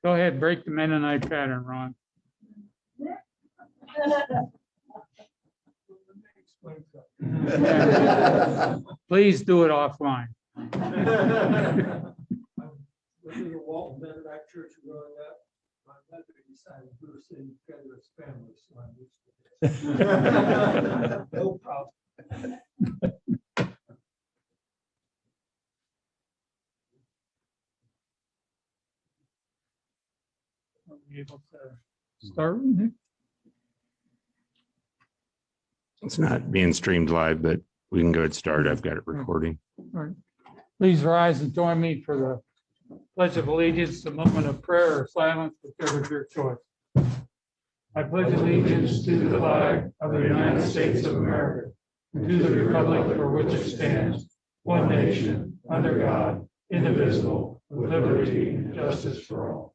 Go ahead, break the Mennonite pattern, Ron. Please do it offline. This is a Walton Mennonite church growing up. My mother decided we were sitting together as family, so I'm used to this. No problem. Are we able to start? Nick? It's not being streamed live, but we can go ahead and start. I've got it recording. All right. Please rise and join me for the Pledge of Allegiance, a moment of prayer or silence, whichever is your choice. I pledge allegiance to the flag of the United States of America, and to the republic for which it stands, one nation, under God, indivisible, with liberty and justice for all.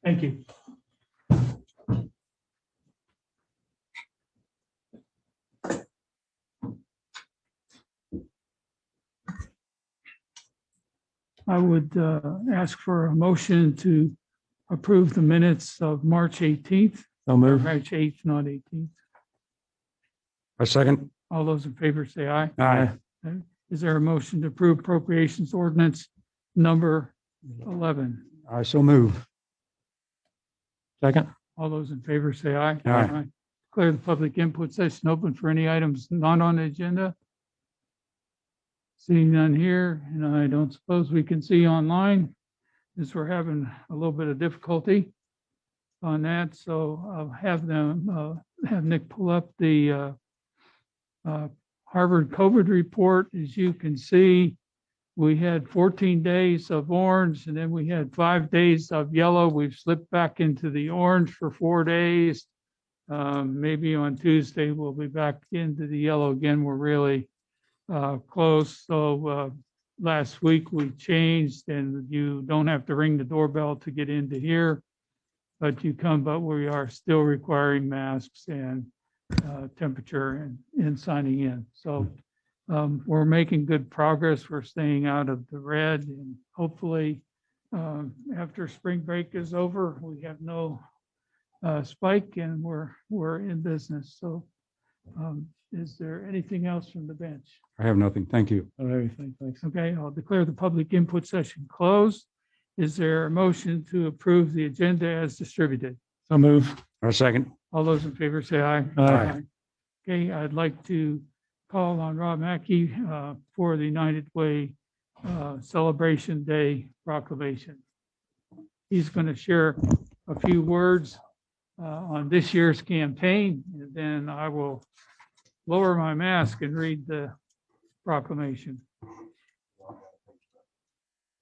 Thank you. I would ask for a motion to approve the minutes of March 18th. So move. March 8th, not 18th. A second. All those in favor say aye. Aye. Is there a motion to approve appropriations ordinance number 11? I so move. Second. All those in favor say aye. Aye. Declare the public input session open for any items not on the agenda. Seeing none here, and I don't suppose we can see online, as we're having a little bit of difficulty on that, so I'll have them, have Nick pull up the Harvard COVID report. As you can see, we had 14 days of orange, and then we had 5 days of yellow. We've slipped back into the orange for 4 days. Maybe on Tuesday, we'll be back into the yellow again. We're really close. So last week we changed, and you don't have to ring the doorbell to get into here, but we are still requiring masks and temperature and signing in. So we're making good progress. We're staying out of the red, and hopefully after spring break is over, we have no spike, and we're in business. So is there anything else from the bench? I have nothing. Thank you. Everything, thanks. Okay, I'll declare the public input session closed. Is there a motion to approve the agenda as distributed? So move. A second. All those in favor say aye. Aye. Okay, I'd like to call on Rob Mackey for the United Way Celebration Day proclamation. He's going to share a few words on this year's campaign, and then I will lower my mask and read the proclamation.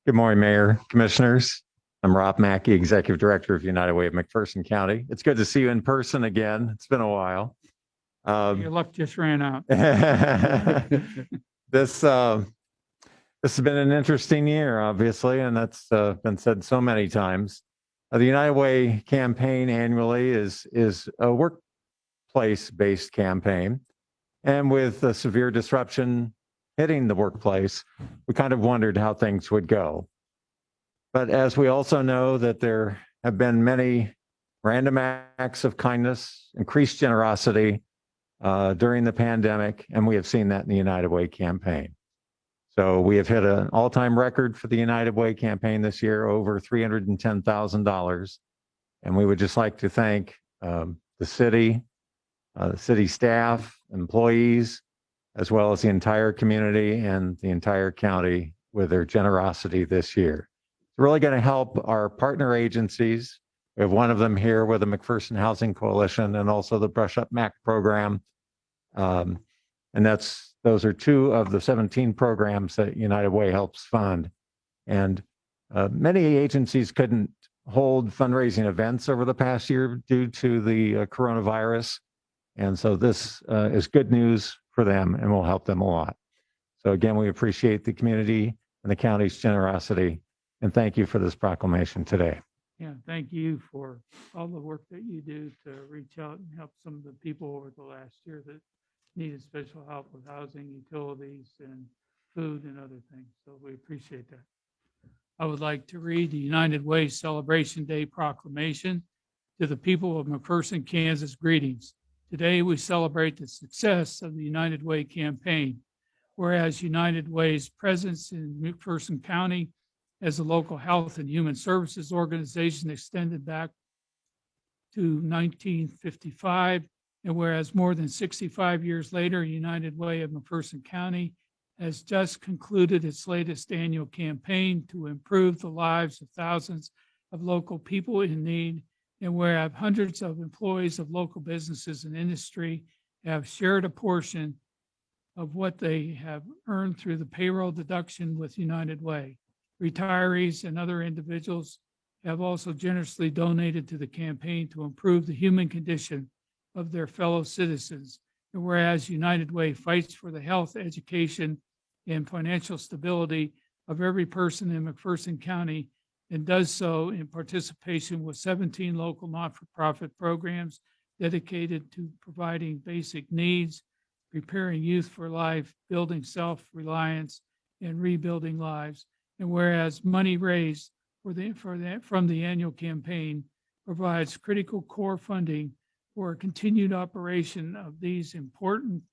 Good morning, Mayor, Commissioners. I'm Rob Mackey, Executive Director of United Way of McPherson County. It's good to see you in person again. It's been a while. Your luck just ran out. This has been an interesting year, obviously, and that's been said so many times. The United Way campaign annually is a workplace-based campaign. And with the severe disruption hitting the workplace, we kind of wondered how things would go. But as we also know that there have been many random acts of kindness, increased generosity during the pandemic, and we have seen that in the United Way campaign. So we have hit an all-time record for the United Way campaign this year, over $310,000. And we would just like to thank the city staff, employees, as well as the entire community and the entire county with their generosity this year. It's really going to help our partner agencies. We have one of them here with the McPherson Housing Coalition and also the Brush Up MAC program. And those are 2 of the 17 programs that United Way helps fund. And many agencies couldn't hold fundraising events over the past year due to the coronavirus. And so this is good news for them and will help them a lot. So again, we appreciate the community and the county's generosity And thank you for this proclamation today. Yeah, thank you for all the work that you do to reach out and help some of the people over the last year that needed special help with housing, utilities, and food and other things. So we appreciate that. I would like to read the United Way Celebration Day proclamation. To the people of McPherson, Kansas, greetings. Today we celebrate the success of the United Way campaign. Whereas United Way's presence in McPherson County as a local health and human services organization extended back to 1955, and whereas more than 65 years later, United Way of McPherson County has just concluded its latest annual campaign to improve the lives of thousands of local people in need, and whereas hundreds of employees of local businesses and industry have shared a portion of what they have earned through the payroll deduction with United Way. Retirees and other individuals have also generously donated to the campaign to improve the human condition of their fellow citizens. And whereas United Way fights for the health, education, and financial stability of every person in McPherson County, and does so in participation with 17 local not-for-profit programs dedicated to providing basic needs, preparing youth for life, building self-reliance, and rebuilding lives. And whereas money raised from the annual campaign provides critical core funding for a continued operation of these important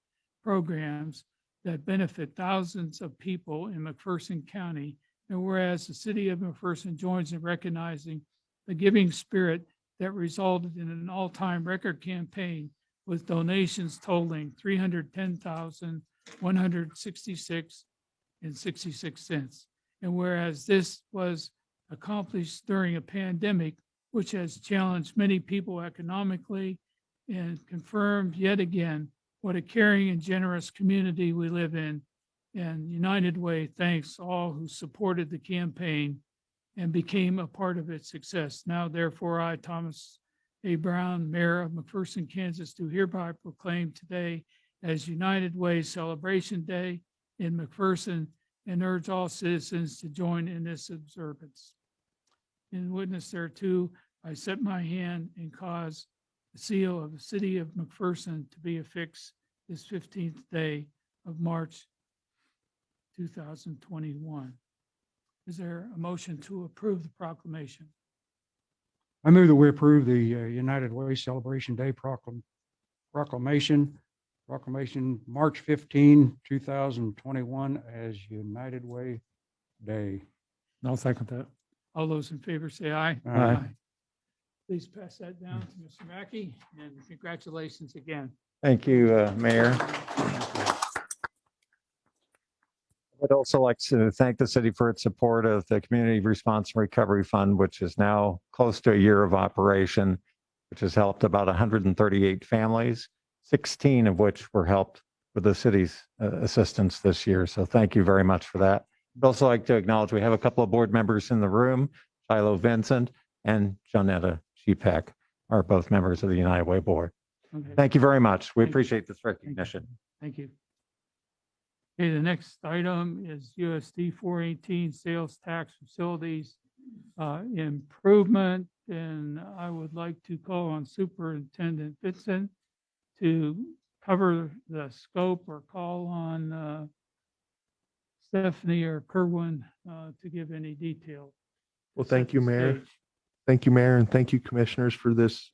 programs that benefit thousands of people in McPherson County. And whereas the city of McPherson joins in recognizing the giving spirit that resulted in an all-time record campaign with donations totaling $310,166.66. And whereas this was accomplished during a pandemic, which has challenged many people economically and confirmed yet again what a caring and generous community we live in. And United Way thanks all who supported the campaign and became a part of its success. Now, therefore, I, Thomas A. Brown, Mayor of McPherson, Kansas, do hereby proclaim today as United Way Celebration Day in McPherson and urge all citizens to join in this observance. In witness thereto, I set my hand and cause the seal of the city of McPherson to be affixed this 15th day of March 2021. Is there a motion to approve the proclamation? I move that we approve the United Way Celebration Day proclamation March 15, 2021 as United Way Day. I'll second that. All those in favor say aye. Aye. Please pass that down to Mr. Mackey, and congratulations again. Thank you, Mayor. I'd also like to thank the city for its support of the Community Response and Recovery Fund, which is now close to a year of operation, which has helped about 138 families, 16 of which were helped with the city's assistance this year. So thank you very much for that. I'd also like to acknowledge we have a couple of board members in the room, Shiloh Vincent and Jonetta Shepek are both members of the United Way Board. Okay. Thank you very much. We Thank you. appreciate this Thank you. recognition. Thank you. Okay, the next item is USD 418 sales tax facilities improvement. And I would like to call on Superintendent Vincent to cover the scope, or call on Stephanie or Kerwin to give any detail. Well, Set thank you, the Mayor. stage. Thank you, Mayor, and thank you, Commissioners, for this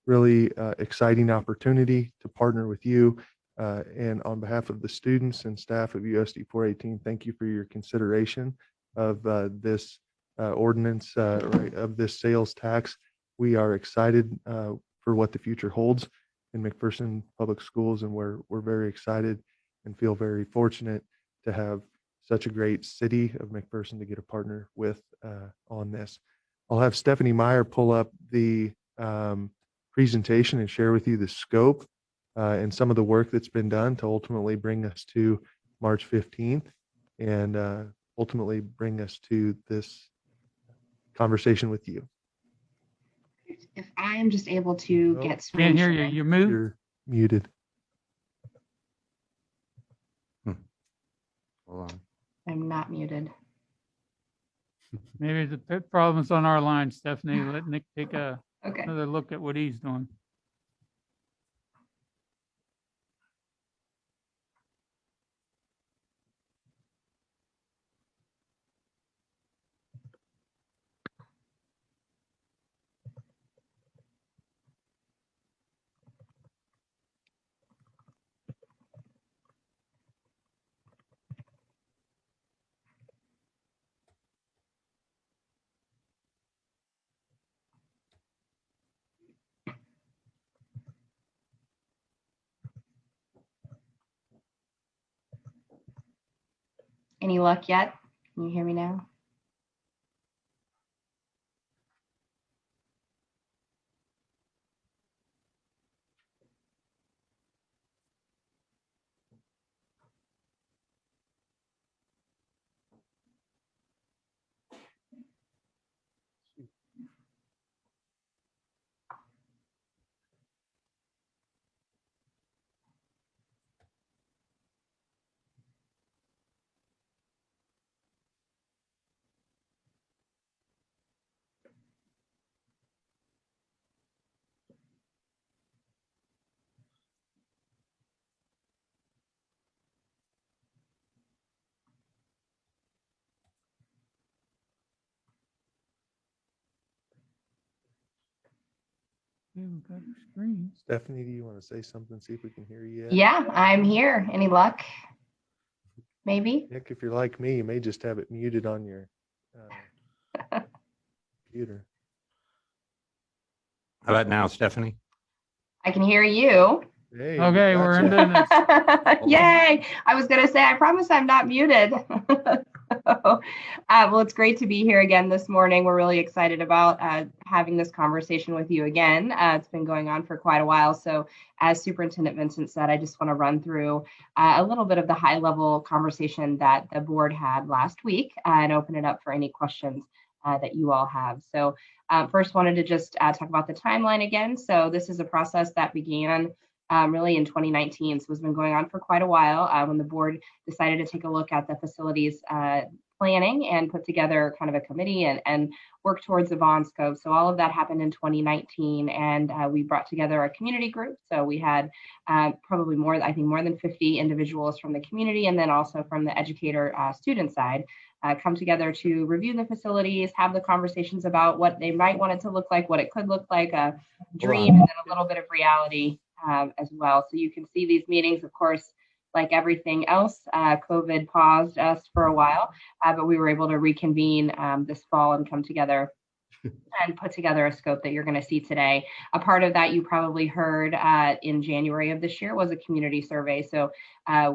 really exciting opportunity to partner with you. And on behalf of the students and staff of USD 418, thank you for your consideration of this ordinance, of this sales tax. We are excited for what the future holds in McPherson Public Schools, and we're very excited and feel very fortunate to have such a great city of McPherson to get a partner with on this. I'll have Stephanie Meyer pull up the presentation and share with you the scope and some of the work that's been done to ultimately bring us to March 15th and ultimately bring us to this conversation with you. If I am just able to No. get Can't hear you. screen You moved? You're muted. Hold on. I'm not muted. Maybe the problem's on our line, Stephanie. Let Nick take Okay. another look at what he's doing. Any luck yet? Can you hear me now? Okay, we've got our screen. Stephanie, do you want to say something? See if we can hear you yet? Yeah, I'm here. Any luck? Maybe? Nick, if you're like me, you may just have it muted on your computer. How about now, Stephanie? I can hear you. Hey, Okay, we're in gotcha. business. Yay. I was going to say, I promise I'm not muted. Well, it's great to be here again this morning. We're really excited about having this conversation with you again. It's been going on for quite a while. So as Superintendent Vincent said, I just want to run through a little bit of the high level conversation that the board had last week and open it up for any questions that you all have. So first wanted to just talk about the timeline again. So this is a process that began really in 2019. So it's been going on for quite a while when the board decided to take a look at the facilities planning and put together kind of a committee and work towards a bond scope. So all of that happened in 2019, and we brought together a community group. So we had probably more than 50 individuals from the community, and then also from the educator student side come together to review the facilities, have the conversations about what they might want it to look like, what it could look like, a dream, and then a little bit of reality as well. So you can see these meetings, of course, like everything else, COVID paused us for a while, but we were able to reconvene this fall and come together and put together a scope that you're going to see today. A part of that you probably heard in January of this year was a community survey. So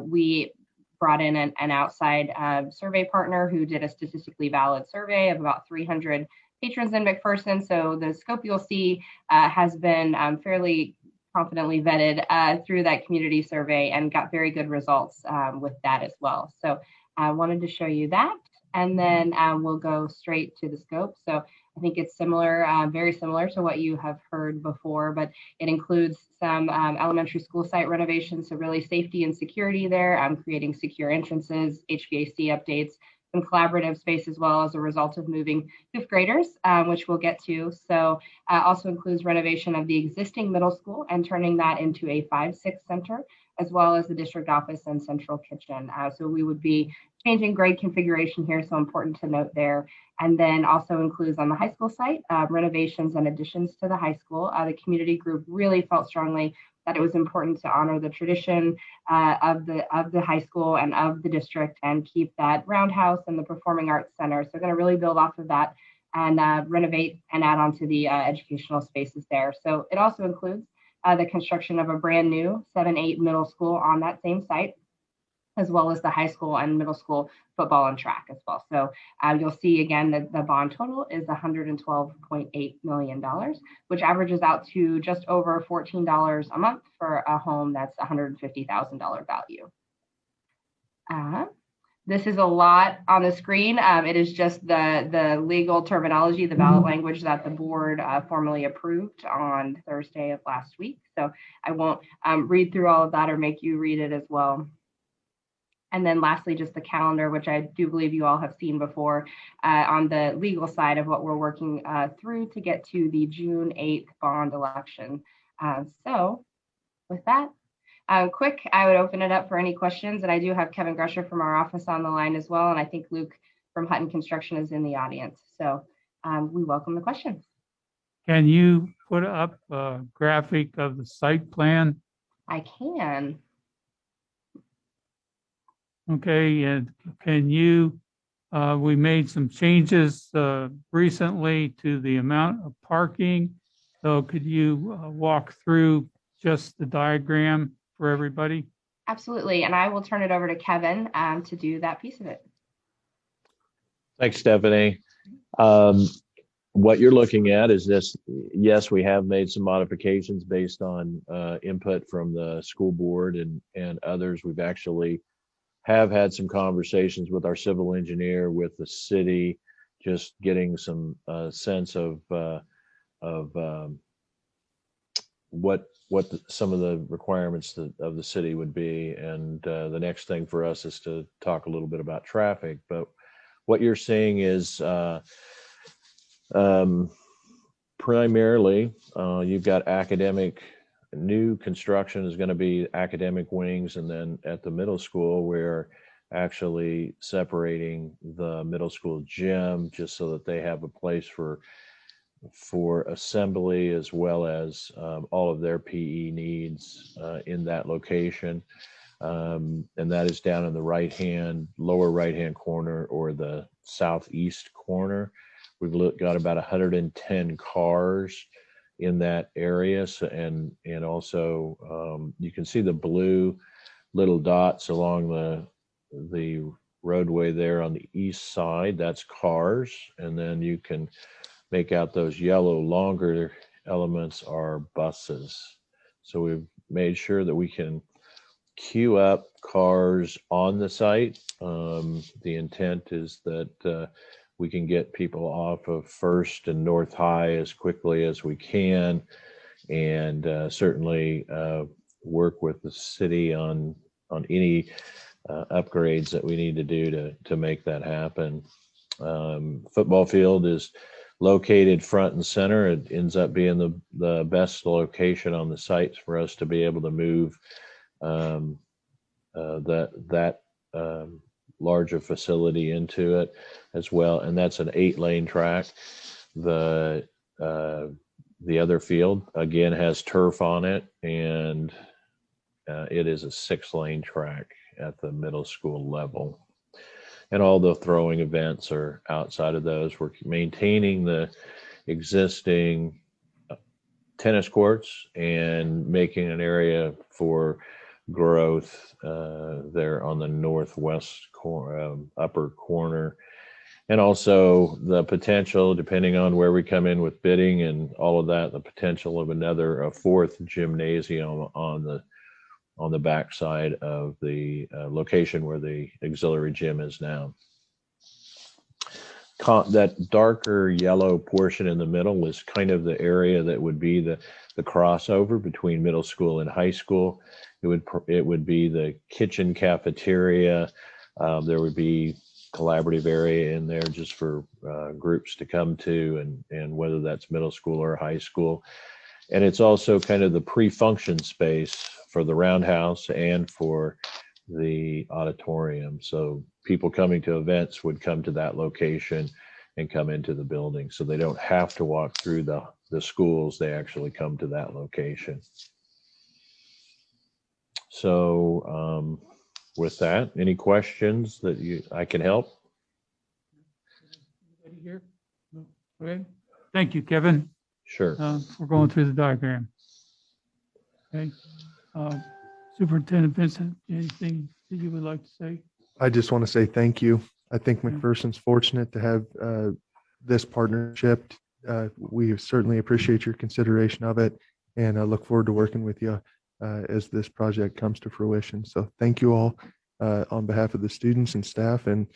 we brought in an outside survey partner who did a statistically valid survey of about 300 patrons in McPherson. So the scope you'll see has been fairly confidently vetted through that community survey and got very good results with that as well. So I wanted to show you that, and then we'll go straight to the scope. So I think it's similar, very similar to what you have heard before, but it includes some elementary school site renovations, so really safety and security there, creating secure entrances, HVAC updates, some collaborative space as well as a result of moving fifth graders, which we'll get to. So also includes renovation of the existing middle school and turning that into a 5-6 center, as well as the district office and central kitchen. So we would be changing grade configuration here, so important to note there. And then also includes on the high school site, renovations and additions to the high school. The community group really felt strongly that it was important to honor the tradition of the high school and of the district and keep that roundhouse and the performing arts center. So we're going to really build off of that and renovate and add on to the educational spaces there. So it also includes the construction of a brand new 7-8 middle school on that same site, as well as the high school and middle school football and track as well. So you'll see again that the bond total is $112.8 million, which averages out to just over $14 a month for a home that's $150,000 value. This is a lot on the screen. It is just the legal terminology, the ballot language that the board formally approved on Thursday of last week. So I won't read through all of that or make you read it as well. And then lastly, just the calendar, which I do believe you all have seen before, on the legal side of what we're working through to get to the June 8th bond election. So with that, quick, I would open it up for any questions. And I do have Kevin Gresher from our office on the line as well. And I think Luke from Hutton Construction is in the audience. So we welcome the questions. Can you put up a graphic of the site plan? I can. Okay, and can you, we made some changes recently to the amount of parking. So could you walk through just the diagram for everybody? Absolutely. And I will turn it over to Kevin to do that piece of it. Thanks, Stephanie. What you're looking at is this. Yes, we have made some modifications based on input from the school board and others. We've actually have had some conversations with our civil engineer, with the city, just getting some sense of what some of the requirements of the city would be. And the next thing for us is to talk a little bit about traffic. But what you're seeing is primarily you've got academic. New construction is going to be academic wings, and then at the middle school we're actually separating the middle school gym just so that they have a place for assembly as well as all of their PE needs in that location. And that is down in the lower right hand corner, or the southeast corner. We've got about 110 cars in that area. So, and also you can see the blue little dots along the roadway there on the east side. That's cars. And then you can make out those yellow longer elements are buses. So we've made sure that we can queue up cars on the site. The intent is that we can get people off of First and North High as quickly as we can, and certainly work with the city on any upgrades that we need to do to make that happen. Football field is located front and center. It ends up being the best location on the sites for us to be able to move that larger facility into it as well. And that's an 8-lane track. The other field again has turf on it, and it is a 6-lane track at the middle school level. And all the throwing events are outside of those. We're maintaining the existing tennis courts and making an area for growth there on the northwest upper corner. And also the potential, depending on where we come in with bidding and all of that, the potential of a fourth gymnasium on the backside of the location where the auxiliary gym is now. That darker yellow portion in the middle is kind of the area that would be the crossover between middle school and high school. It would be the kitchen cafeteria. There would be collaborative area in there just for groups to come to, and whether that's middle school or high school. And it's also kind of the pre-function space for the roundhouse and for the auditorium. So people coming to events would come to that location and come into the building. So they don't have to walk through the schools. They actually come to that location. So with that, any questions that I can help? Anybody here? No? Okay. Thank you, Kevin. Sure. We're going through the diagram. Okay. Superintendent Vincent, anything that you would like to say? I just want to say thank you. I think McPherson's fortunate to have this partnership. We certainly appreciate your consideration of it, and I look forward to working with you as this project comes to fruition. So thank you all on behalf of the students and staff and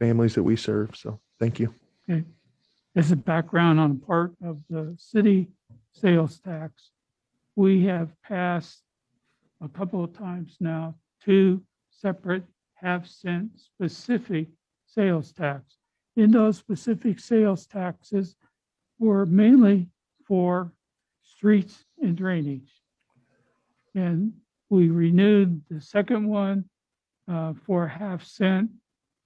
families that we serve. So thank you. Okay. As a background on part of the city sales tax, we have passed a couple of times now 2 separate half-cent specific sales tax. In those specific sales taxes were mainly for streets and drainage. And we renewed the second one for a half cent.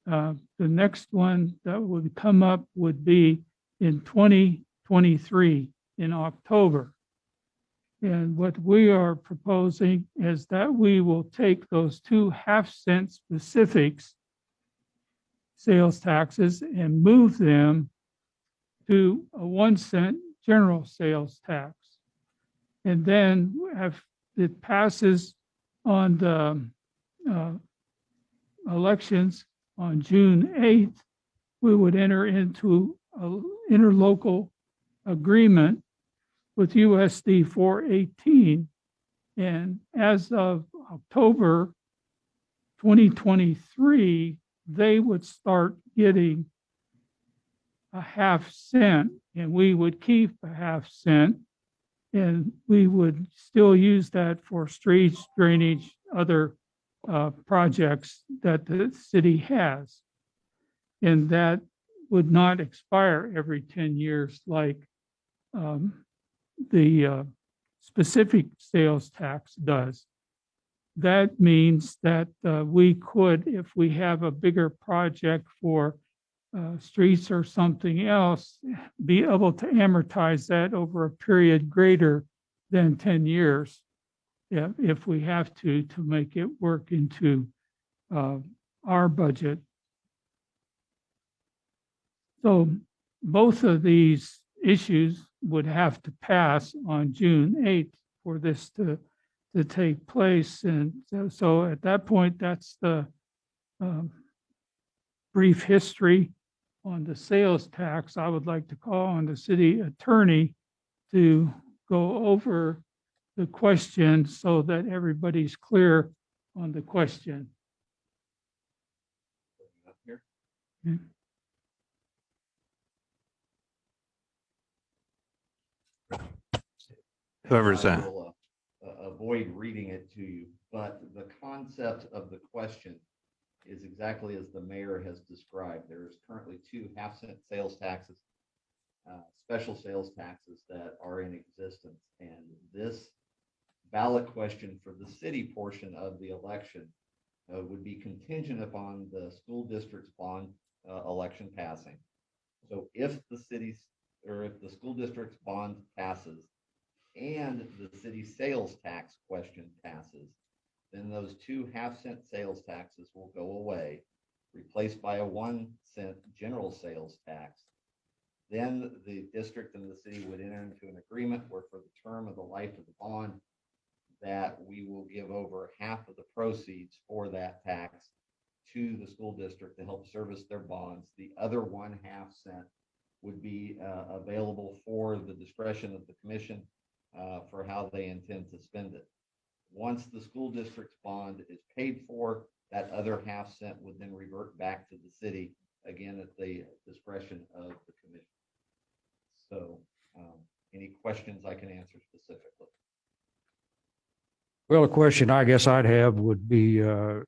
The next one that would come up would be in 2023 in October. And what we are proposing is that we will take those two half-cent specifics sales taxes and move them to a 1 cent general sales tax. And then if it passes on the elections on June 8th, we would enter into an interlocal agreement with USD 418. And as of October 2023, they would start getting a half cent, and we would keep a half cent, and we would still use that for streets, drainage, other projects that the city has. And that would not expire every 10 years like the specific sales tax does. That means that we could, if we have a bigger project for streets or something else, be able to amortize that over a period greater than 10 years if we have to make it work into our budget. So both of these issues would have to pass on June 8th for this to take place. And so at that point, that's the brief history on the sales tax. I would like to call on the city attorney to go over the question so that everybody's clear on the question. Yeah. Whoever's I that. will, avoid reading it to you, but the concept of the question is exactly as the mayor has described. There's currently two half-cent sales taxes, special sales taxes that are in existence. And this ballot question for the city portion of the election would be contingent upon the school district's bond election passing. So if the school district's bond passes and the city sales tax question passes, then those two half-cent sales taxes will go away, replaced by a 1 cent general sales tax. Then the district and the city would enter into an agreement where for the term of the life of the bond, that we will give over half of the proceeds for that tax to the school district to help service their bonds. The other 1/2 cent would be available for the discretion of the commission for how they intend to spend it. Once the school district's bond is paid for, that other 1/2 cent would then revert back to the city, again at the discretion of the commission. So any questions I can answer specifically? Well, a question I guess I'd have would be, and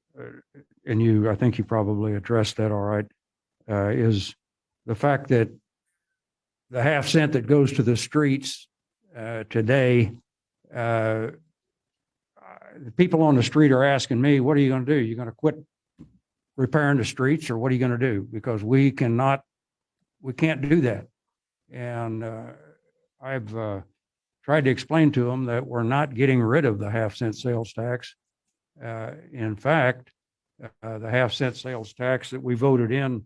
I think you probably addressed that all right, is the fact that the half cent that goes to the streets today, the people on the street are asking me, what are you going to do? You're going to quit repairing the streets, or what are you going to do? Because we can't do that. And I've tried to explain to them that we're not getting rid of the half-cent sales tax. In fact, the half-cent sales tax that we voted in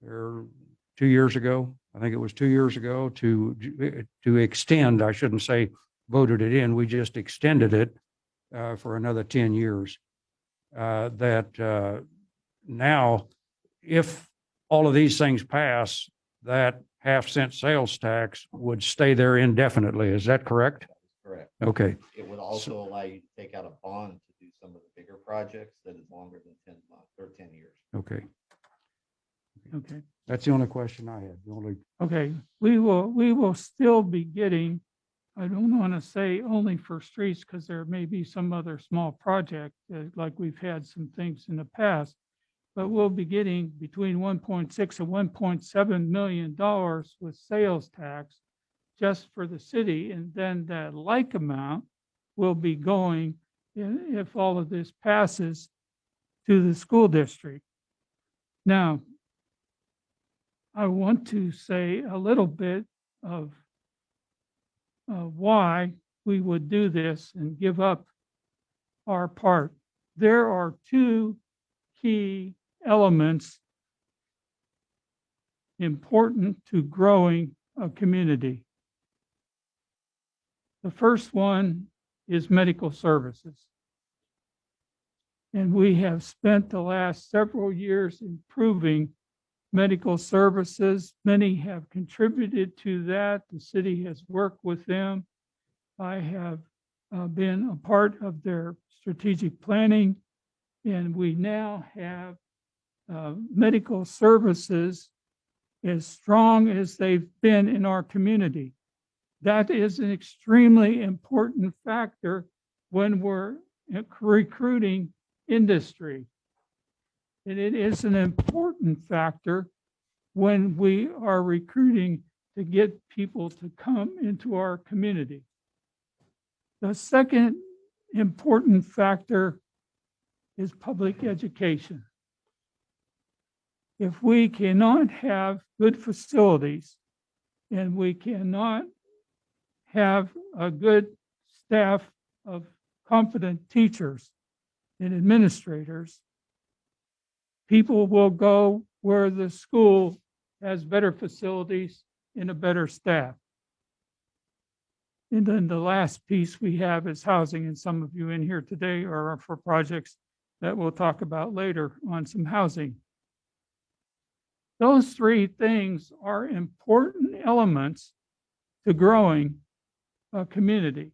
2 years ago, I think it was 2 years ago, to extend, I shouldn't say voted it in, we just extended it for another 10 years. That now, if all of these things pass, that half-cent sales tax would stay there indefinitely. Is that correct? Correct. Okay. It would also allow you to take out a bond to do some of the bigger projects that is longer than 10 months or 10 years. Okay. Okay. That's the only question I had. Okay, we will still be getting, I don't want to say only for streets, because there may be some other small project, like we've had some things in the past, but we'll be getting between 1.6 and 1.7 million dollars with sales tax just for the city, and then that like amount will be going, if all of this passes, to the school district. Now, I want to say a little bit of why we would do this and give up our part. There are two key elements important to growing a community. The first one is medical services. And we have spent the last several years improving medical services. Many have contributed to that. The city has worked with them. I have been a part of their strategic planning, and we now have medical services as strong as they've been in our community. That is an extremely important factor when we're recruiting industry. And it is an important factor when we are recruiting to get people to come into our community. The second important factor is public education. If we cannot have good facilities and we cannot have a good staff of competent teachers and administrators, people will go where the school has better facilities and a better staff. And then the last piece we have is housing, and some of you in here today are for projects that we'll talk about later on some housing. Those three things are important elements to growing a community.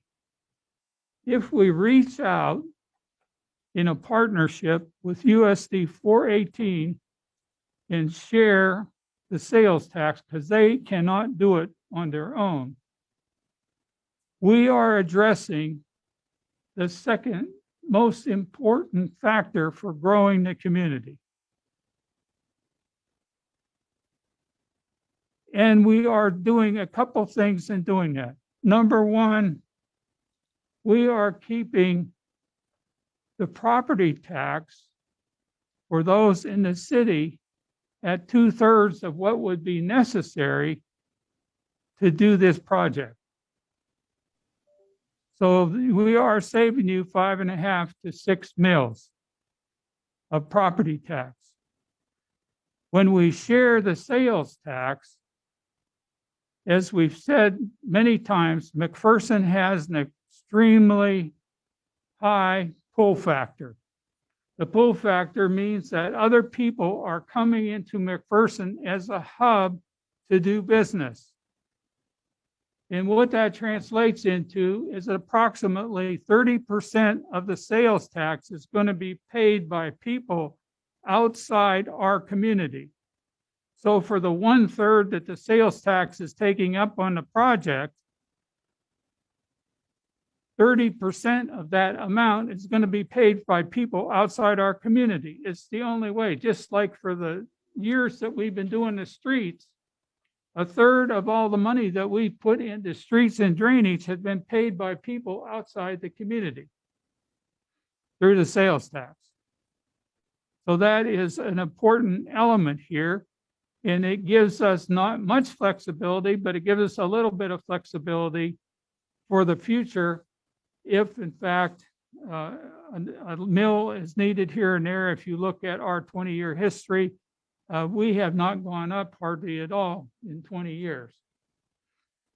If we reach out in a partnership with USD 418 and share the sales tax, because they cannot do it on their own, we are addressing the second most important factor for growing the community. And we are doing a couple things in doing that. Number one, we are keeping the property tax for those in the city at 2/3 of what would be necessary to do this project. So we are saving you 5.5 to 6 mils of property tax. When we share the sales tax, as we've said many times, McPherson has an extremely high pull factor. The pull factor means that other people are coming into McPherson as a hub to do business. And what that translates into is approximately 30% of the sales tax is going to be paid by people outside our community. So for the 1/3 that the sales tax is taking up on the project, 30% of that amount is going to be paid by people outside our community. It's the only way. Just like for the years that we've been doing the streets, 1/3 of all the money that we put into streets and drainage has been paid by people outside the community through the sales tax. So that is an important element here. And it gives us not much flexibility, but it gives us a little bit of flexibility for the future if, in fact, a mill is needed here and there. If you look at our 20-year history, we have not gone up hardly at all in 20 years.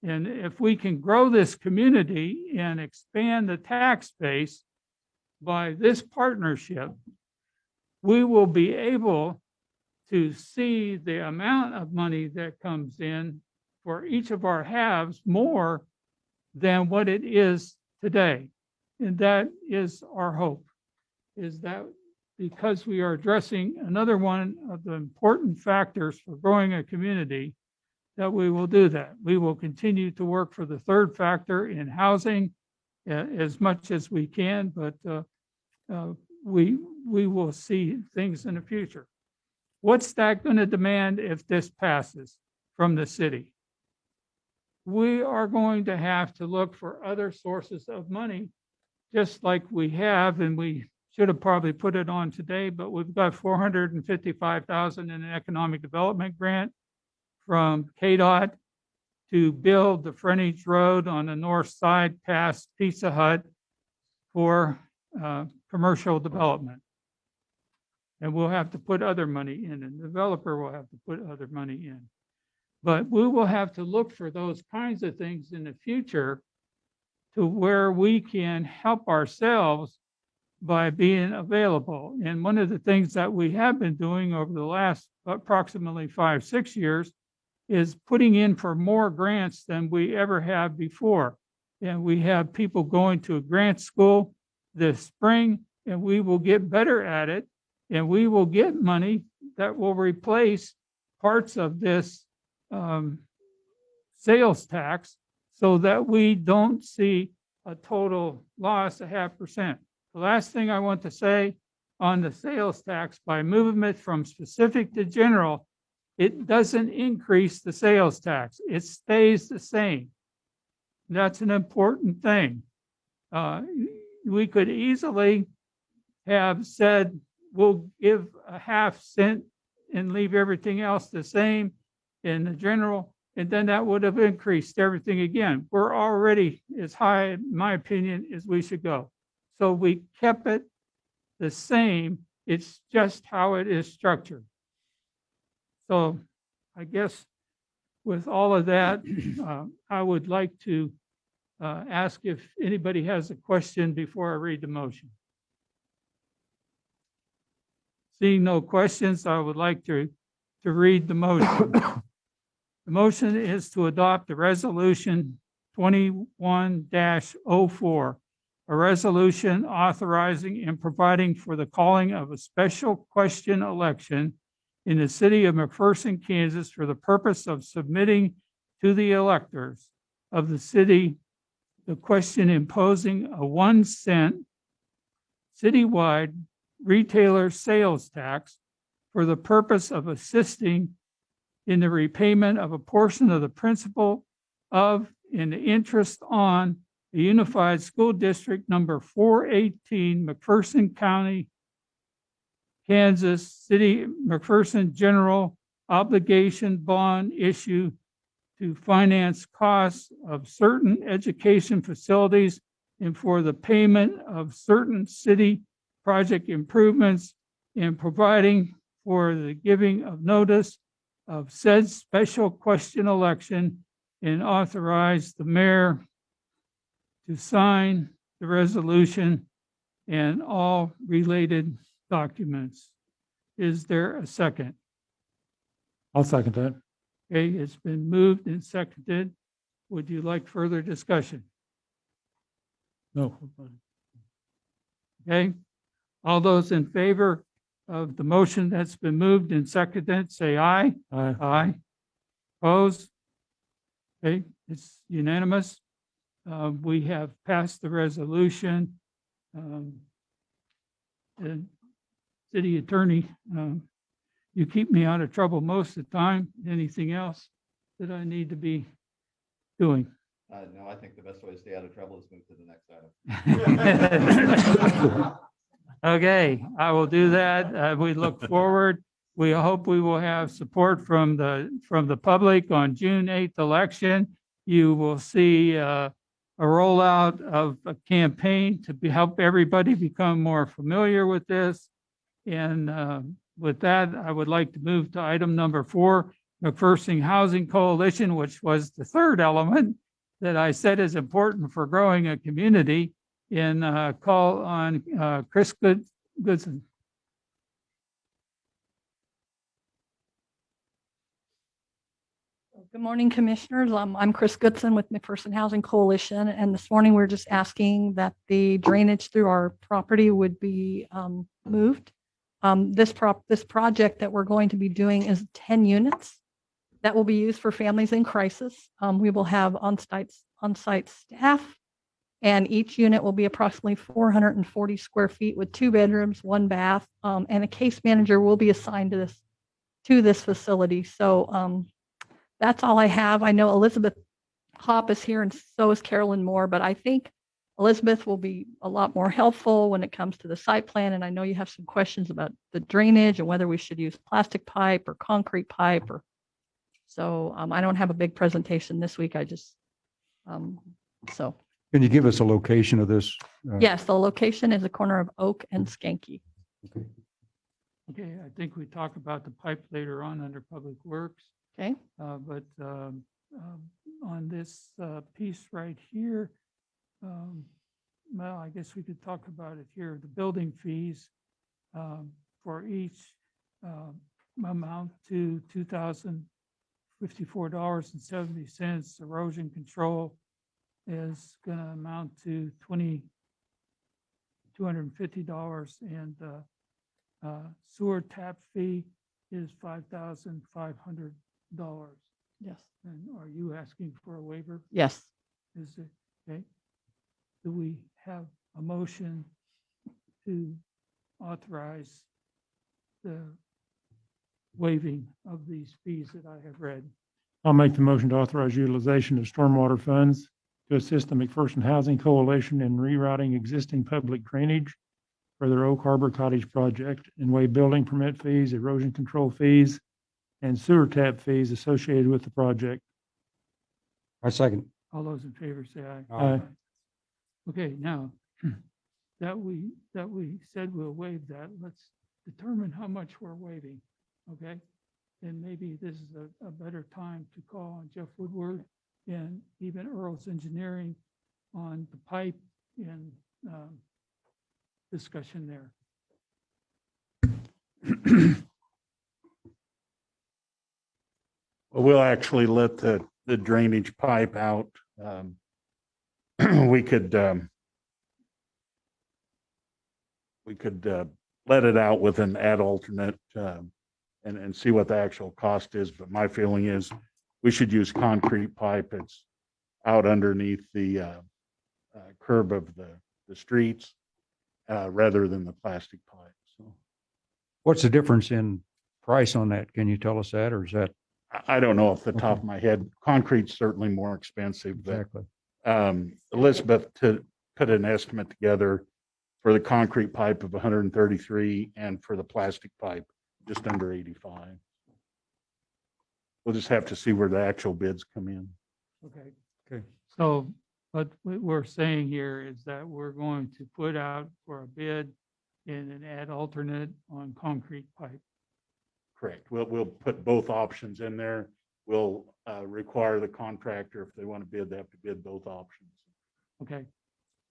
And if we can grow this community and expand the tax base by this partnership, we will be able to see the amount of money that comes in for each of our halves more than what it is today. And that is our hope, is that because we are addressing another one of the important factors for growing a community, that we will do that. We will continue to work for the third factor in housing as much as we can, but we will see things in the future. What's that going to demand if this passes from the city? We are going to have to look for other sources of money, just like we have, and we should have probably put it on today, but we've got $455,000 in an economic development grant from KDOT to build the frontage road on the north side past Pizza Hut for commercial development. And we'll have to put other money in, and the developer will have to put other money in. But we will have to look for those kinds of things in the future to where we can help ourselves by being available. And one of the things that we have been doing over the last approximately 5-6 years is putting in for more grants than we ever have before. And we have people going to a grant school this spring, and we will get better at it, and we will get money that will replace parts of this sales tax so that we don't see a total loss of 0.5%. The last thing I want to say on the sales tax, by moving it from specific to general, it doesn't increase the sales tax. It stays the same. That's an important thing. We could easily have said, we'll give a 0.5 cent and leave everything else the same in the general, and then that would have increased everything again. We're already as high, in my opinion, as we should go. So we kept it the same. It's just how it is structured. So I guess with all of that, I would like to ask if anybody has a question before I read the motion. Seeing no questions, I would like to read the motion. The motion is to adopt the resolution 21-04, a resolution authorizing and providing for the calling of a special question election in the city of McPherson, Kansas, for the purpose of submitting to the electors of the city the question imposing a 1 cent citywide retailer sales tax for the purpose of assisting in the repayment of a portion of the principal of and the interest on the Unified School District number 418, McPherson County, Kansas City, McPherson General Obligation Bond issue to finance costs of certain education facilities and for the payment of certain city project improvements and providing for the giving of notice of said special question election and authorize the mayor to sign the resolution and all related documents. Is there a second? I'll second that. Okay, it's been moved and seconded. Would you like further discussion? No. Okay, all those in favor of the motion that's been moved and seconded, say aye. Aye. Aye. Opposed? Okay, it's unanimous. We have passed the resolution. The city attorney, you keep me out of trouble most of the time. Anything else that I need to be doing? No, I think the best way to stay out of trouble is move to the next item. Okay, I will do that. We look forward. We hope we will have support from the public on June 8th election. You will see a rollout of a campaign to help everybody become more familiar with this. And with that, I would like to move to item number 4, McPherson Housing Coalition, which was the third element that I said is important for growing a community, and call on Chris Goodson. Good morning, Commissioners. I'm Chris Goodson with McPherson Housing Coalition, and this morning we're just asking that the drainage through our property would be moved. This project that we're going to be doing is 10 units that will be used for families in crisis. We will have on-site staff And each unit will be approximately 440 square feet with 2 bedrooms, 1 bath. And a case manager will be assigned to this facility. So that's all I have. I know Elizabeth Hop is here and so is Carolyn Moore, but I think Elizabeth will be a lot more helpful when it comes to the site plan. And I know you have some questions about the drainage and whether we should use plastic pipe or concrete pipe or so. I don't have a big presentation this week. I just so. Can you give us a location of this? Yes, the location is the corner of Oak and Skanky. Okay, I think we talk about the pipe later on under Public Works. Okay. But on this piece right here, well, I guess we could talk about it here. The building fees for each amount to $2,054.70. Erosion control is going to amount to $250, and sewer tap fee is $5,500. Yes. And are you asking for a waiver? Yes. Is it, okay? Do we have a motion to authorize the waiving of these fees that I have read? I'll make the motion to authorize utilization of stormwater funds to assist the McPherson Housing Coalition in rerouting existing public drainage for their Oak Harbor Cottage project and waive building permit fees, erosion control fees, and sewer tap fees associated with the project. I second. All those in favor say aye. Aye. Okay, now that we said we'll waive that, let's determine how much we're waiving, okay? And maybe this is a better time to call on Jeff Woodward and even Earl's Engineering on the pipe and discussion there. Well, we'll actually let the drainage pipe out. We could let it out with an ad alternate and see what the actual cost is. But my feeling is we should use concrete pipe. It's out underneath the curb of the streets rather than the plastic pipe. So What's the difference in price on that? Can you tell us that, or is that? I don't know off the top of my head. Concrete's certainly more expensive, but Exactly. Elizabeth to put an estimate together for the concrete pipe of 133 and for the plastic pipe just under 85. We'll just have to see where the actual bids come in. Okay. Okay. So what we're saying here is that we're going to put out for a bid and an ad alternate on concrete pipe. Correct. We'll put both options in there. We'll require the contractor, if they want to bid, they have to bid both options. Okay.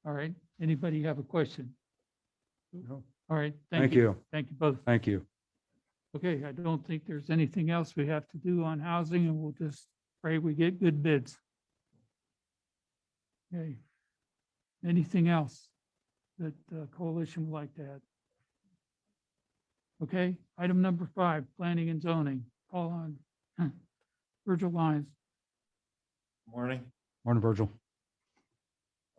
All right. Anybody have a question? No. All right. Thank you. Thank you both. Thank you. Okay, I don't think there's anything else we have to do on housing, and we'll just pray we get good bids. Okay. Anything else that the coalition would like to add? Okay, item number 5, planning and zoning. Call on Virgil Lyons. Morning. Morning, Virgil.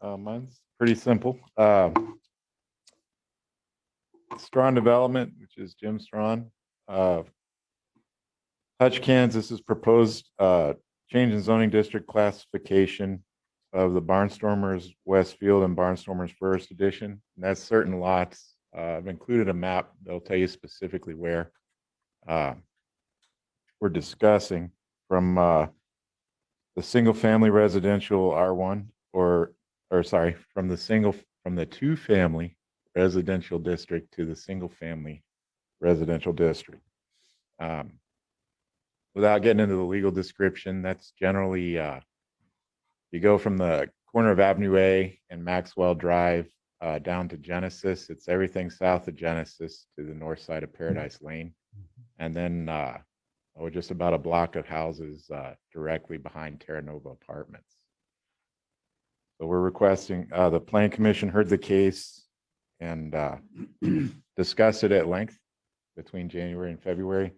Mine's pretty simple. Strawn Development, which is Jim Strawn. Hutch, Kansas is proposed change in zoning district classification of the Barnstormers Westfield and Barnstormers First Edition. And that's certain lots. I've included a map. They'll tell you specifically where we're discussing from the single family residential R1 or sorry, from the 2-family residential district to the single family residential district. Without getting into the legal description, that's generally you go from the corner of Avenue A and Maxwell Drive down to Genesis. It's everything south of Genesis to the north side of Paradise Lane. And then just about a block of houses directly behind Terra Nova Apartments. So we're requesting, the Plan Commission heard the case and discussed it at length between January and February.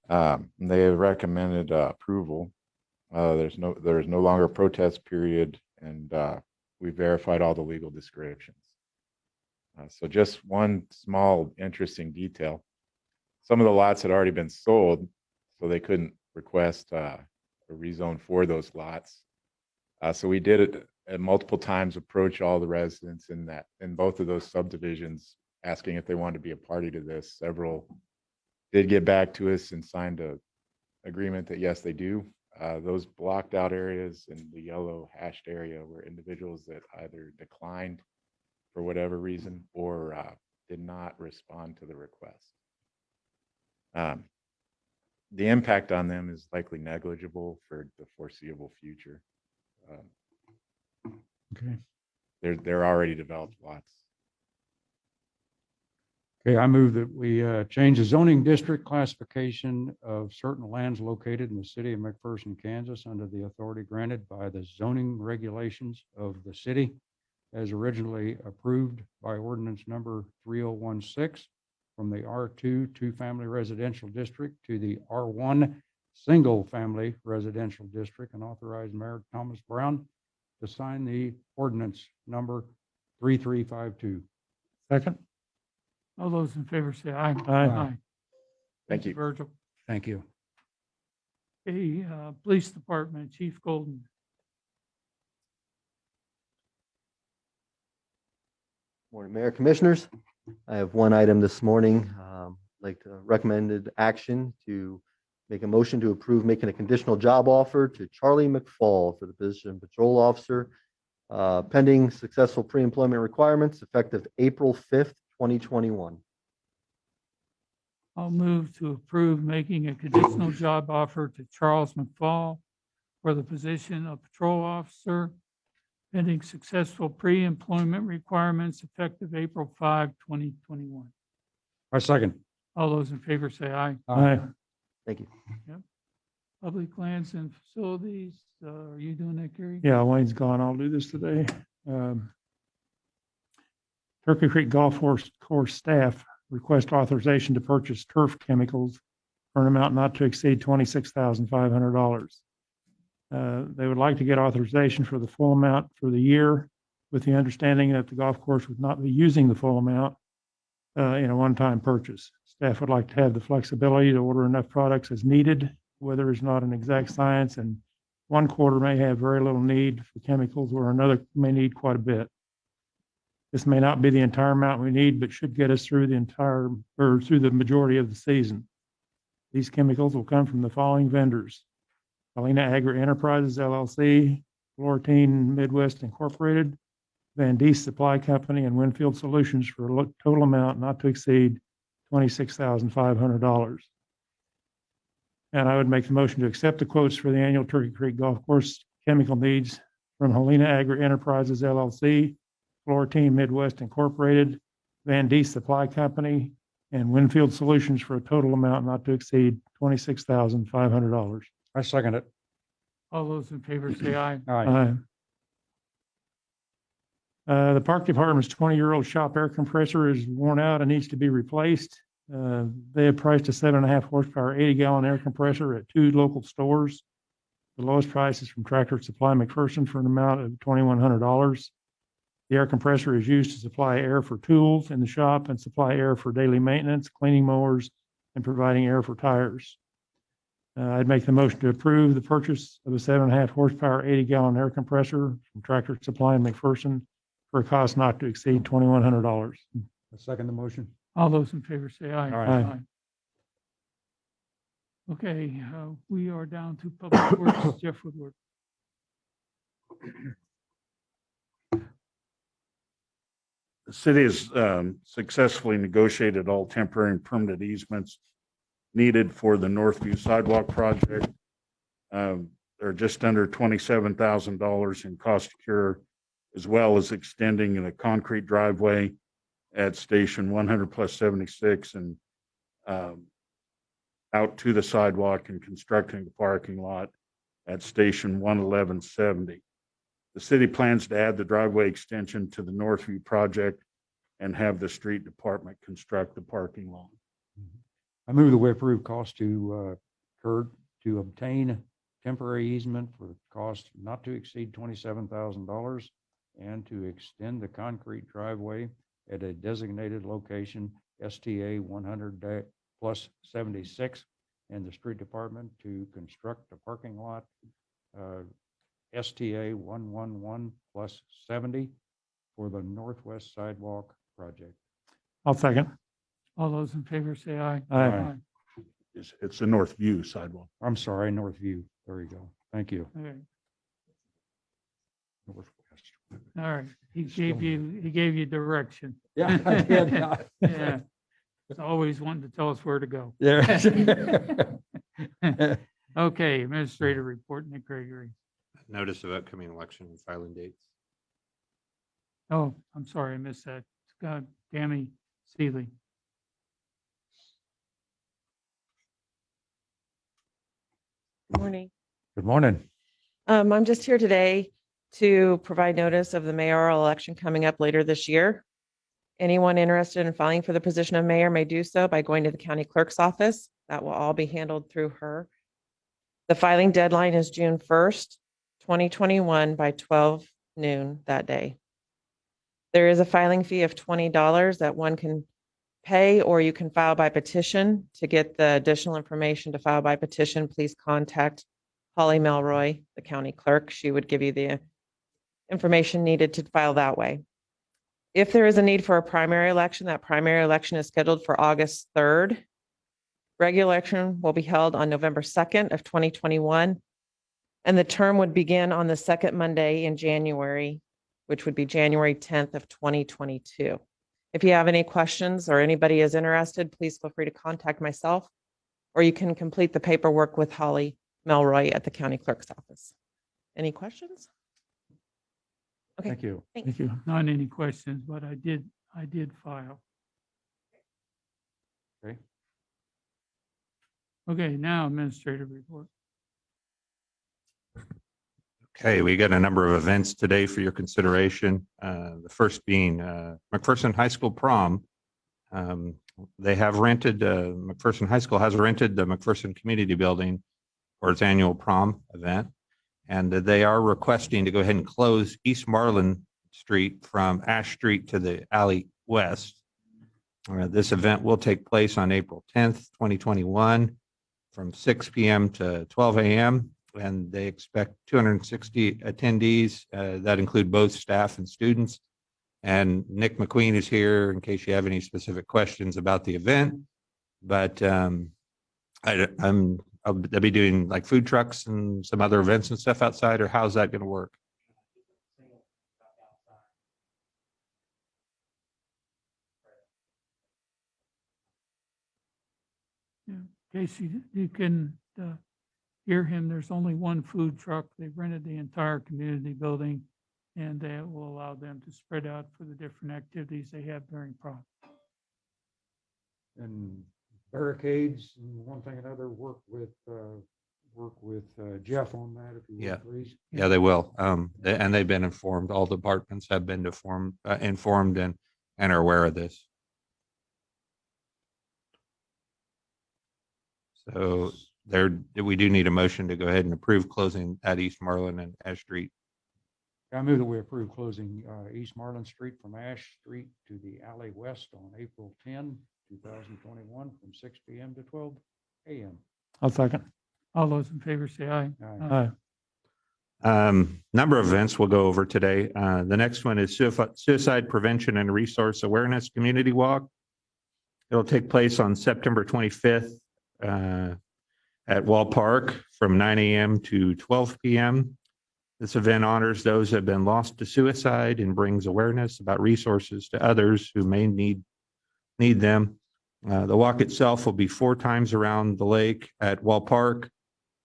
They have recommended approval. There is no longer a protest period, and We verified all the legal descriptions. So just one small interesting detail. Some of the lots had already been sold, so they couldn't request a rezone for those lots. So we did it at multiple times, approach all the residents in both of those subdivisions, asking if they wanted to be a party to this. Several did get back to us and signed a agreement that yes, they do. Those blocked out areas in the yellow hashed area were individuals that either declined for whatever reason or did not respond to the request. The impact on them is likely negligible for the foreseeable future. Okay. They're already developed lots. Okay, I move that we change the zoning district classification of certain lands located in the city of McPherson, Kansas, under the authority granted by the zoning regulations of the city as originally approved by ordinance number 3016 from the R2 two-family residential district to the R1 single-family residential district, and authorize Mayor Thomas Brown to sign the ordinance number 3352. Second. All those in favor say aye. Aye. Thank you. Virgil. Thank you. Okay, Police Department, Chief Golden. Morning, Mayor, Commissioners. I have one item this morning. Like to recommended action to make a motion to approve making a conditional job offer to Charlie McFall for the position of patrol officer, pending successful pre-employment requirements effective April 5th, 2021. I'll move to approve making a conditional job offer to Charles McFall for the position of patrol officer, pending successful pre-employment requirements effective April 5, 2021. I second. All those in favor say aye. Aye. Thank you. Public lands and facilities, are you doing that, Gary? Yeah, Wayne's gone. I'll do this today. Turkey Creek Golf Course staff request authorization to purchase turf chemicals for an amount not to exceed $26,500. They would like to get authorization for the full amount for the year, with the understanding that the golf course would not be using the full amount in a one-time purchase. Staff would like to have the flexibility to order enough products as needed. Weather is not an exact science, and one quarter may have very little need for chemicals, where another may need quite a bit. This may not be the entire amount we need, but should get us through through the majority of the season. These chemicals will come from the following vendors: Helena Agri Enterprises LLC, Florentine Midwest Incorporated, Van Dees Supply Company, and Winfield Solutions, for a total amount not to exceed $26,500. And I would make the motion to accept the quotes for the annual Turkey Creek Golf Course chemical needs from Helena Agri Enterprises LLC, Florentine Midwest Incorporated, Van Dees Supply Company, and Winfield Solutions, for a total amount not to exceed $26,500. I second it. All those in favor say aye. Aye. The Park Department's 20-year-old shop air compressor is worn out and needs to be replaced. They have priced a 7.5 horsepower, 80-gallon air compressor at 2 local stores. The lowest price is from Tractor Supply McPherson for an amount of $2,100. The air compressor is used to supply air for tools in the shop and supply air for daily maintenance, cleaning mowers, and providing air for tires. I'd make the motion to approve the purchase of a 7.5 horsepower, 80-gallon air compressor from Tractor Supply in McPherson for a cost not to exceed $2,100. I second the motion. All those in favor say aye. Aye. Okay, we are down to Public Works, Jeff Woodward. The city has successfully negotiated all temporary and permanent easements needed for the Northview Sidewalk project. They're just under $27,000 in cost to cure, as well as extending the concrete driveway at Station 100+76 and out to the sidewalk, and constructing the parking lot at Station 11170. The city plans to add the driveway extension to the Northview project and have the street department construct the parking lot. I move that we approve cost to Kurt to obtain temporary easement for cost not to exceed $27,000 and to extend the concrete driveway at a designated location, STA 100+76, and the street department to construct a parking lot, STA 111+70 for the northwest sidewalk project. I'll second. All those in favor say aye. Aye. It's the North View sidewalk. I'm sorry, Northview. There you go. Thank you. Okay. Northwest. All right, he gave you direction. Yeah, I did. Yeah. Yeah. He's always wanting to tell us where to go. Yeah. Okay, administrator report, Nick Gregory. Notice of upcoming election and filing dates. Oh, I'm sorry, I missed that. Scott, Tammy Seeley. Morning. Good morning. I'm just here today to provide notice of the mayoral election coming up later this year. Anyone interested in filing for the position of mayor may do so by going to the county clerk's office. That will all be handled through her. The filing deadline is June 1st, 2021 by 12 noon that day. There is a filing fee of $20 that one can pay, or you can file by petition. To get the additional information to file by petition, please contact Holly Melroy, the county clerk. She would give you the information needed to file that way. If there is a need for a primary election, that primary election is scheduled for August 3rd. Regular election will be held on November 2nd of 2021. And the term would begin on the second Monday in January, which would be January 10th of 2022. If you have any questions or anybody is interested, please feel free to contact myself, or you can complete the paperwork with Holly Melroy at the county clerk's office. Any questions? Okay. Thank you. Thanks. Thank you. Not any questions, but I did file. Okay. Okay, now administrative report. Okay, we got a number of events today for your consideration. The first being McPherson High School prom. They have rented, McPherson High School has rented the McPherson Community Building for its annual prom event. And they are requesting to go ahead and close East Marlin Street from Ash Street to the alley west. This event will take place on April 10th, 2021 from 6 p.m. to 12 a.m. And they expect 260 attendees that include both staff and students. And Nick McQueen is here in case you have any specific questions about the event. But I'll be doing like food trucks and some other events and stuff outside, or how's that going to work? Yeah, in case you can hear him, there's only one food truck. They've rented the entire community building, and that will allow them to spread out for the different activities they have during prom. And barricades and one thing or another, work with Jeff on that, if you Yeah. would, please. Yeah, they will. And they've been informed. All departments have been informed and are aware of this. So we do need a motion to go ahead and approve closing at East Marlin and Ash Street. I move that we approve closing East Marlin Street from Ash Street to the alley west on April 10, 2021 from 6 p.m. to 12 a.m. I'll second. All those in favor say aye. Aye. Number of events we'll go over today. The next one is Suicide Prevention and Resource Awareness Community Walk. It'll take place on September 25th at Wall Park from 9 a.m. to 12 p.m. This event honors those who have been lost to suicide and brings awareness about resources to others who may need them. The walk itself will be 4 times around the lake at Wall Park,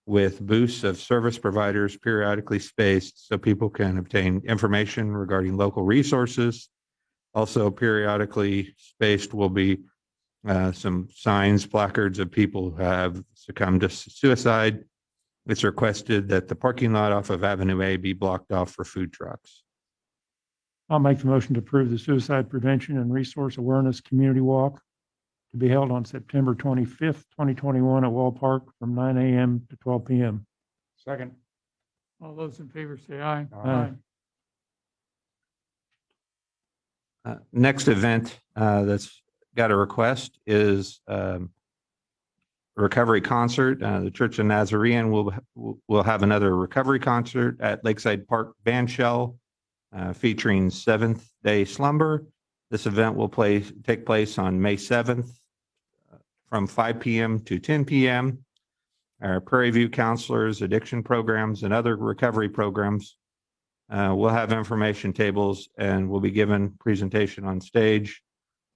with booths of service providers periodically spaced so people can obtain information regarding local resources. Also periodically spaced will be some signs, placards of people who have succumbed to suicide. It's requested that the parking lot off of Avenue A be blocked off for food trucks. I'll make the motion to approve the Suicide Prevention and Resource Awareness Community Walk to be held on September 25th, 2021 at Wall Park from 9 a.m. to 12 p.m. Second. All those in favor say aye. Aye. Next event that's got a request is recovery concert. The Church of Nazarene will have another recovery concert at Lakeside Park Band Shell featuring Seventh Day Slumber. This event will take place on May 7th from 5 p.m. to 10 p.m. Our Prairie View counselors, addiction programs, and other recovery programs will have information tables and will be given presentation on stage.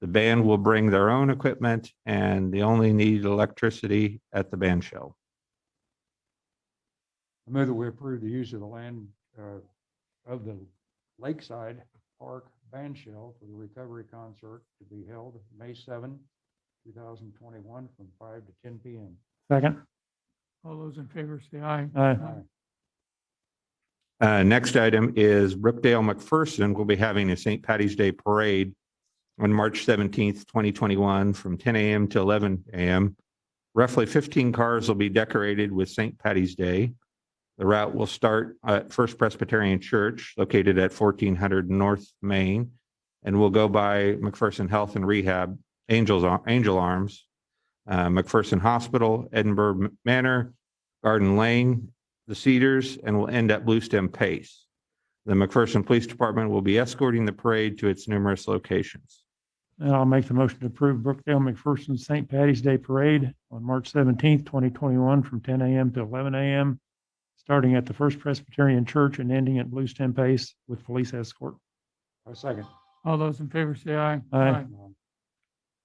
The band will bring their own equipment and they only need electricity at the band shell. I move that we approve the use of the land of the Lakeside Park Band Shell for the recovery concert to be held May 7, 2021 from 5 to 10 p.m. Second. All those in favor say aye. Aye. Next item is Brookdale McPherson will be having a St. Patty's Day parade on March 17th, 2021 from 10 a.m. to 11 a.m. Roughly 15 cars will be decorated with St. Patty's Day. The route will start at First Presbyterian Church located at 1400 North Main and will go by McPherson Health and Rehab, Angel Arms, McPherson Hospital, Edinburgh Manor, Garden Lane, the Cedars, and will end at Blue Stem Pace. The McPherson Police Department will be escorting the parade to its numerous locations. And I'll make the motion to approve Brookdale McPherson St. Patty's Day Parade on March 17th, 2021 from 10 a.m. to 11 a.m., starting at the First Presbyterian Church and ending at Blue Stem Pace with police escort. A second. All those in favor say aye. Aye.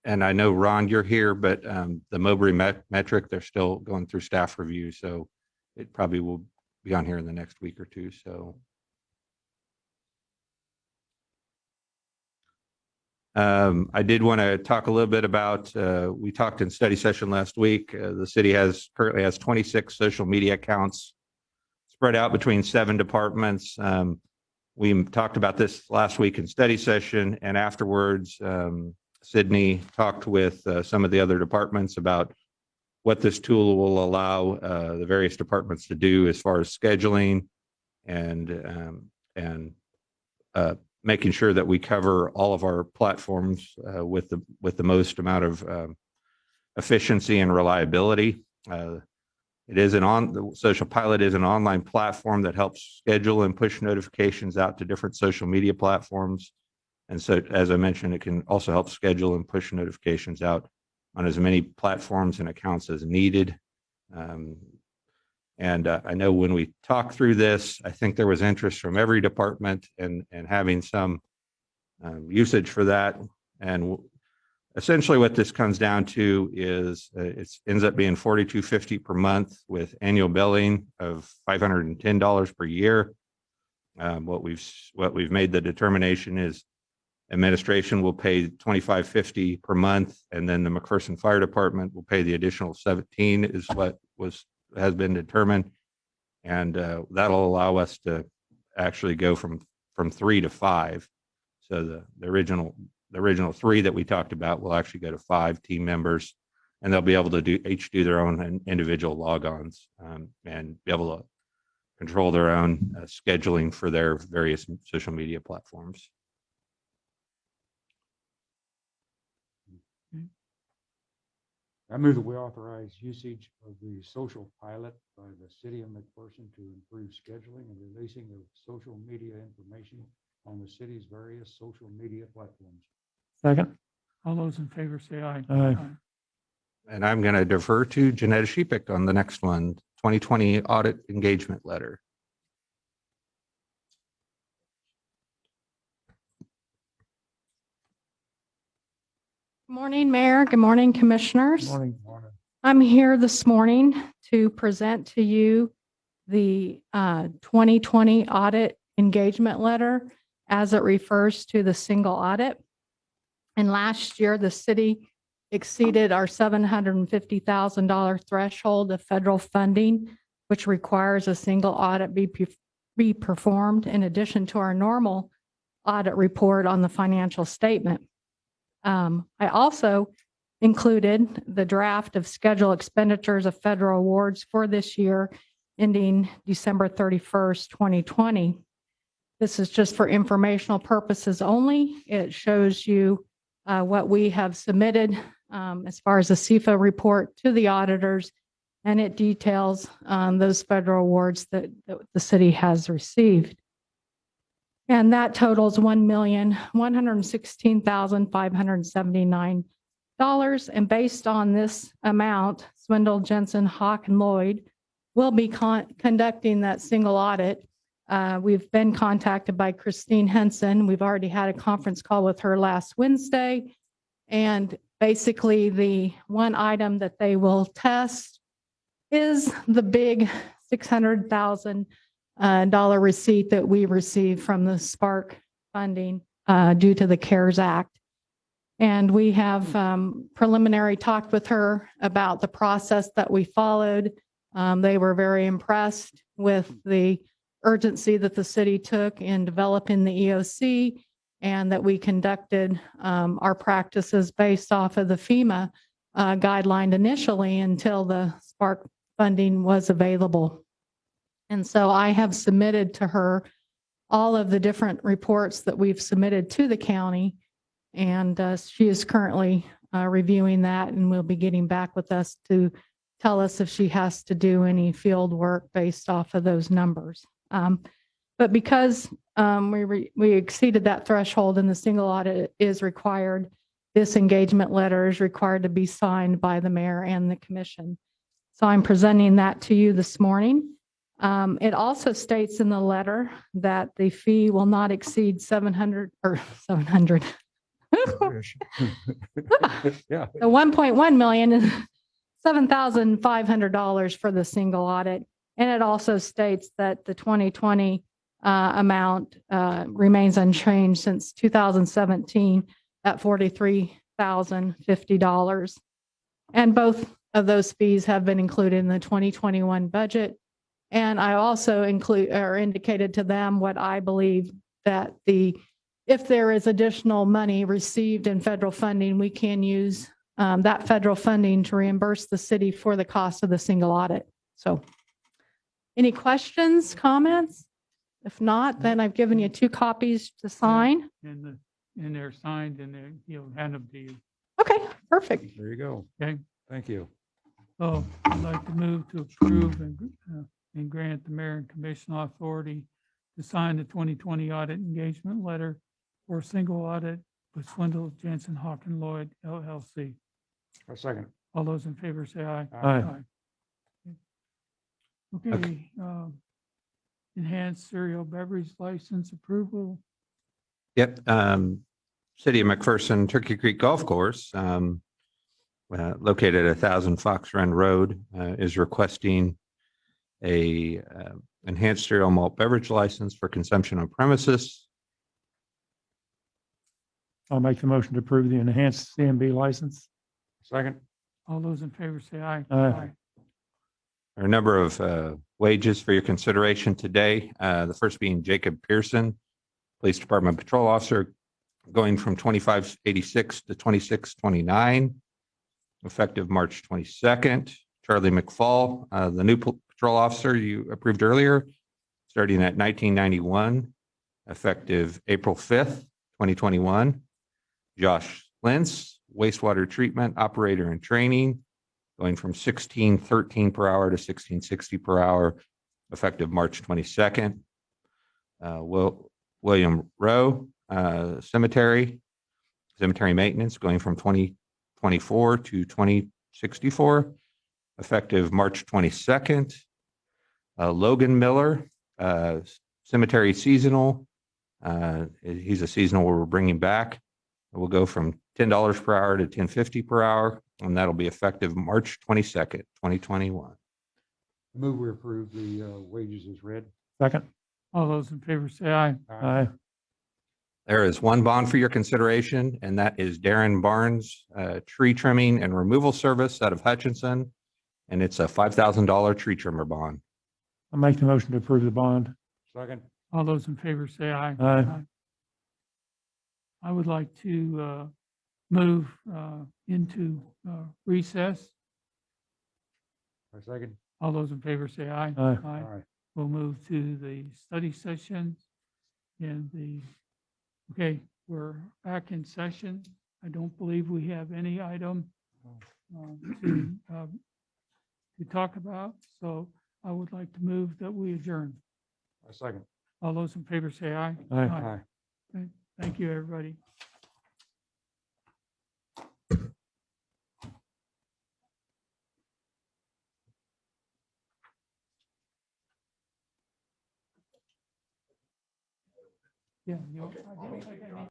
And I know, Ron, you're here, but the Mowbray metric, they're still going through staff review, so it probably will be on here in the next week or two. So I did want to talk a little bit about, we talked in study session last week. The city currently has 26 social media accounts spread out between 7 departments. We talked about this last week in study session, and afterwards, Sydney talked with some of the other departments about what this tool will allow the various departments to do as far as scheduling and making sure that we cover all of our platforms with the most amount of efficiency and reliability. The Social Pilot is an online platform that helps schedule and push notifications out to different social media platforms. And so, as I mentioned, it can also help schedule and push notifications out on as many platforms and accounts as needed. I know when we talked through this, I think there was interest from every department and having some usage for that. And essentially what this comes down to is it ends up being $42.50 per month with annual billing of $510 per year. What we've made the determination is administration will pay $25.50 per month, and then the McPherson Fire Department will pay the additional $17 is what has been determined. And that'll allow us to actually go from 3 to 5. So the original 3 that we talked about will actually go to 5 team members, and they'll be able to each do their own individual logons and be able to control their own scheduling for their various social media platforms. I move that we authorize usage of the Social Pilot by the city of McPherson to improve scheduling and releasing of social media information on the city's various social media platforms. Second. All those in favor say aye. Aye. And I'm going to defer to Janetta Shepik on the next one, 2020 audit engagement letter. Good morning, Mayor. Good morning, Commissioners. Morning. I'm here this morning to present to you the 2020 audit engagement letter as it refers to the single audit. And last year, the city exceeded our $750,000 threshold of federal funding, which requires a single audit be performed in addition to our normal audit report on the financial statement. I also included the draft of scheduled expenditures of federal awards for this year ending December 31st, 2020. This is just for informational purposes only. It shows you what we have submitted as far as the CFA report to the auditors, and it details those federal awards that the city has received. And that totals $1,116,579. And based on this amount, Swindle, Jensen, Hawk, and Lloyd will be conducting that single audit. We've been contacted by Christine Henson. We've already had a conference call with her last Wednesday. And basically, the one item that they will test is the big $600,000 receipt that we received from the Spark funding due to the CARES Act. And we have preliminary talked with her about the process that we followed. They were very impressed with the urgency that the city took in developing the EOC, and that we conducted our practices based off of the FEMA guideline initially until the Spark funding was available. And so I have submitted to her all of the different reports that we've submitted to the county, and she is currently reviewing that, and will be getting back with us to tell us if she has to do any field work based off of those numbers. But because we exceeded that threshold and the single audit is required, this engagement letter is required to be signed by the mayor and the commission. So I'm presenting that to you this morning. It also states in the letter that the fee will not exceed 700. Yeah. The 1.1 million is $7,500 for the single audit. And it also states that the 2020 amount remains unchanged since 2017 at $43,050. And both of those fees have been included in the 2021 budget. And I also indicated to them what I believe that if there is additional money received in federal funding, we can use that federal funding to reimburse the city for the cost of the single audit. So any questions, comments? If not, then I've given you 2 copies to sign. And they're signed, and he'll hand them to you. Okay, perfect. There you go. Okay. Thank you. So I'd like to move to approve and grant the mayor and commission authority to sign the 2020 audit engagement letter for single audit with Swindle, Jensen, Hawk, and Lloyd LLC. A second. All those in favor say aye. Aye. Okay, enhanced cereal beverage license approval. Yep. City of McPherson Turkey Creek Golf Course, located at 1000 Fox Run Road, is requesting a enhanced cereal malt beverage license for consumption on premises. I'll make the motion to approve the enhanced CMB license. Second. All those in favor say aye. Aye. There are a number of wages for your consideration today. The first being Jacob Pearson, Police Department Patrol Officer, going from 2586 to 2629, effective March 22nd. Charlie McFall, the new patrol officer you approved earlier, starting at 1991, effective April 5th, 2021. Josh Lentz, wastewater treatment operator in training, going from 1613 per hour to 1660 per hour, effective March 22nd. William Rowe, cemetery maintenance, going from 2024 to 2064, effective March 22nd. Logan Miller, cemetery seasonal. He's a seasonal we're bringing back. We'll go from $10 per hour to $10.50 per hour, and that'll be effective March 22nd, 2021. Move we approve the wages as read. Second. All those in favor say aye. Aye. There is one bond for your consideration, and that is Darren Barnes, tree trimming and removal service out of Hutchinson. And it's a $5,000 tree trimmer bond. I'll make the motion to approve the bond. Second. All those in favor say aye. Aye. I would like to move into recess. Second. All those in favor say aye. Aye. We'll move to the study sessions. Okay, we're back in session. I don't believe we have any item to talk about, so I would like to move that we adjourn. A second. All those in favor say aye. Aye. Okay, thank you, everybody. Yeah.